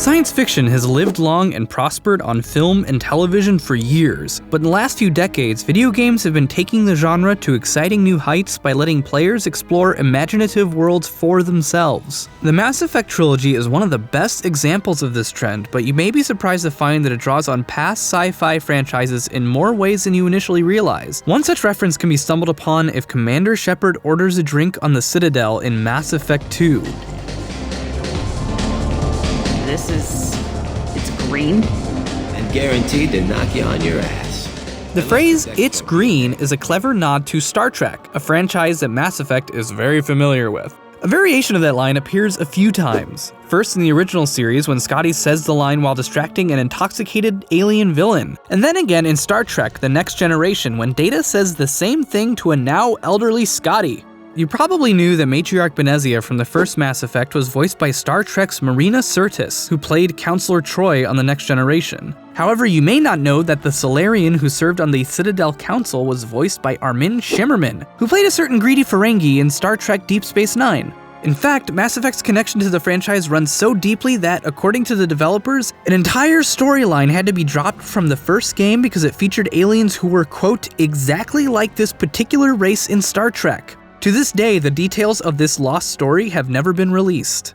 Science fiction has lived long and prospered on film and television for years, but in the last few decades, video games have been taking the genre to exciting new heights by letting players explore imaginative worlds for themselves. The Mass Effect trilogy is one of the best examples of this trend, but you may be surprised to find that it draws on past sci-fi franchises in more ways than you initially realize. One such reference can be stumbled upon if Commander Shepard orders a drink on the Citadel in Mass Effect 2. It's green. And guaranteed to knock you on your ass. The phrase, "it's green," is a clever nod to Star Trek, a franchise that Mass Effect is very familiar with. A variation of that line appears a few times. First in the original series when Scotty says the line while distracting an intoxicated alien villain. And then again in Star Trek: The Next Generation when Data says the same thing to a now elderly Scotty. You probably knew that Matriarch Benezia from the first Mass Effect was voiced by Star Trek's Marina Sirtis, who played Counselor Troi on The Next Generation. However, you may not know that the Solarian who served on the Citadel Council was voiced by Armin Shimmerman, who played a certain greedy Ferengi in Star Trek Deep Space Nine. In fact, Mass Effect's connection to the franchise runs so deeply that, according to the developers, an entire storyline had to be dropped from the first game because it featured aliens who were, quote, exactly like this particular race in Star Trek. To this day, the details of this lost story have never been released.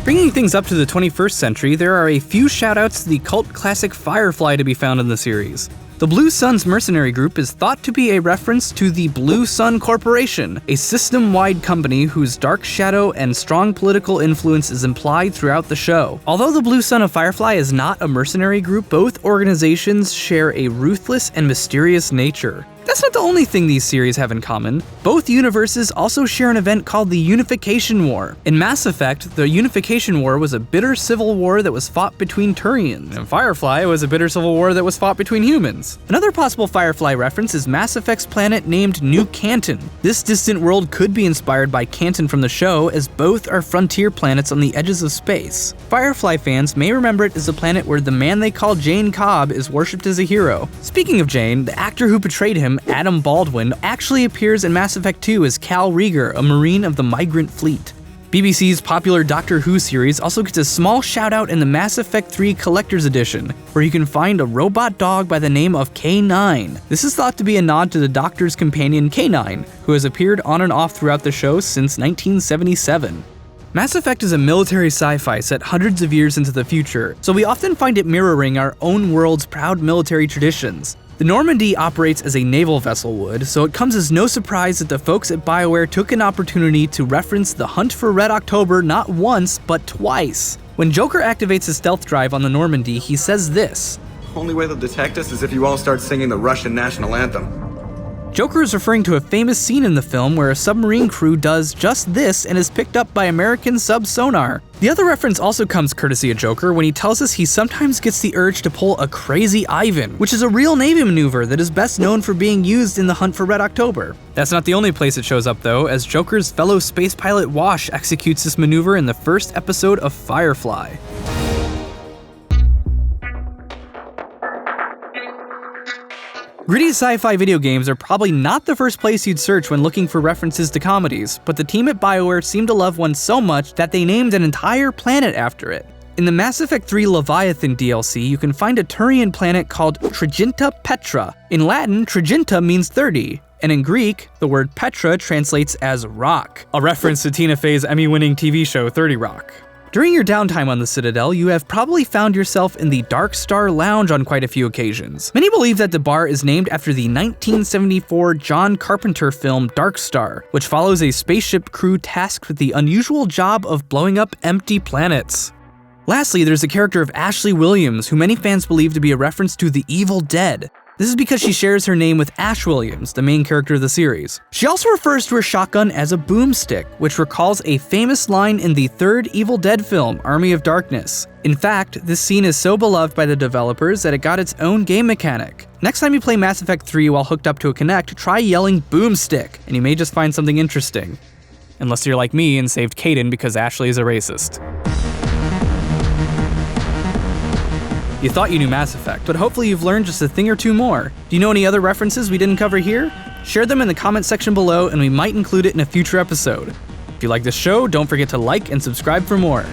Bringing things up to the 21st century, there are a few shoutouts to the cult classic Firefly to be found in the series. The Blue Sun's mercenary group is thought to be a reference to the Blue Sun Corporation, a system-wide company whose dark shadow and strong political influence is implied throughout the show. Although the Blue Sun of Firefly is not a mercenary group, both organizations share a ruthless and mysterious nature. That's not the only thing these series have in common. Both universes also share an event called the Unification War. In Mass Effect, the Unification War was a bitter civil war that was fought between Turians. In Firefly, it was a bitter civil war that was fought between humans. Another possible Firefly reference is Mass Effect's planet named New Canton. This distant world could be inspired by Canton from the show, as both are frontier planets on the edges of space. Firefly fans may remember it as the planet where the man they call Jane Cobb is worshipped as a hero. Speaking of Jane, the actor who portrayed him, Adam Baldwin, actually appears in Mass Effect 2 as Cal Rieger, a Marine of the Migrant Fleet. BBC's popular Doctor Who series also gets a small shout out in the Mass Effect 3 Collector's Edition, where you can find a robot dog by the name of K9. This is thought to be a nod to the Doctor's companion K9, who has appeared on and off throughout the show since 1977. Mass Effect is a military sci-fi set hundreds of years into the future, so we often find it mirroring our own world's proud military traditions. The Normandy operates as a naval vessel would, so it comes as no surprise that the folks at BioWare took an opportunity to reference the Hunt for Red October not once, but twice. When Joker activates his stealth drive on the Normandy, he says this: "Only way they'll detect us is if you all start singing the Russian national anthem." Joker is referring to a famous scene in the film where a submarine crew does just this and is picked up by American sub-sonar. The other reference also comes courtesy of Joker when he tells us he sometimes gets the urge to pull a crazy Ivan, which is a real Navy maneuver that is best known for being used in the Hunt for Red October. That's not the only place it shows up though, as Joker's fellow space pilot Wash executes this maneuver in the first episode of Firefly. Gritty sci-fi video games are probably not the first place you'd search when looking for references to comedies, but the team at BioWare seemed to love one so much that they named an entire planet after it. In the Mass Effect 3 Leviathan DLC, you can find a Turian planet called Triginta Petra. In Latin, Triginta means 30, and in Greek, the word Petra translates as rock, a reference to Tina Fey's Emmy-winning TV show 30 Rock. During your downtime on the Citadel, you have probably found yourself in the Dark Star Lounge on quite a few occasions. Many believe that the bar is named after the 1974 John Carpenter film Dark Star, which follows a spaceship crew tasked with the unusual job of blowing up empty planets. Lastly, there's the character of Ashley Williams, who many fans believe to be a reference to The Evil Dead. This is because she shares her name with Ash Williams, the main character of the series. She also refers to her shotgun as a boomstick, which recalls a famous line in the third Evil Dead film, Army of Darkness. In fact, this scene is so beloved by the developers that it got its own game mechanic. Next time you play Mass Effect 3 while hooked up to a Kinect, try yelling boomstick, and you may just find something interesting. Unless you're like me and saved Kaidan because Ashley is a racist. You thought you knew Mass Effect, but hopefully you've learned just a thing or two more. Do you know any other references we didn't cover here? Share them in the comment section below and we might include it in a future episode. If you like this show, don't forget to like and subscribe for more.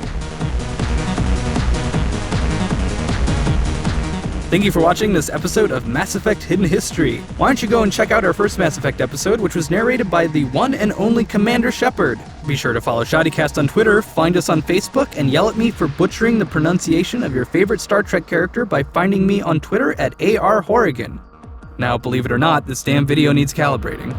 Thank you for watching this episode of Mass Effect Hidden History. Why don't you go and check out our first Mass Effect episode, which was narrated by the one and only Commander Shepard. Be sure to follow ShoddyCast on Twitter, find us on Facebook, and yell at me for butchering the pronunciation of your favorite Star Trek character by finding me on Twitter at ARHorrigan. Now, believe it or not, this damn video needs calibrating.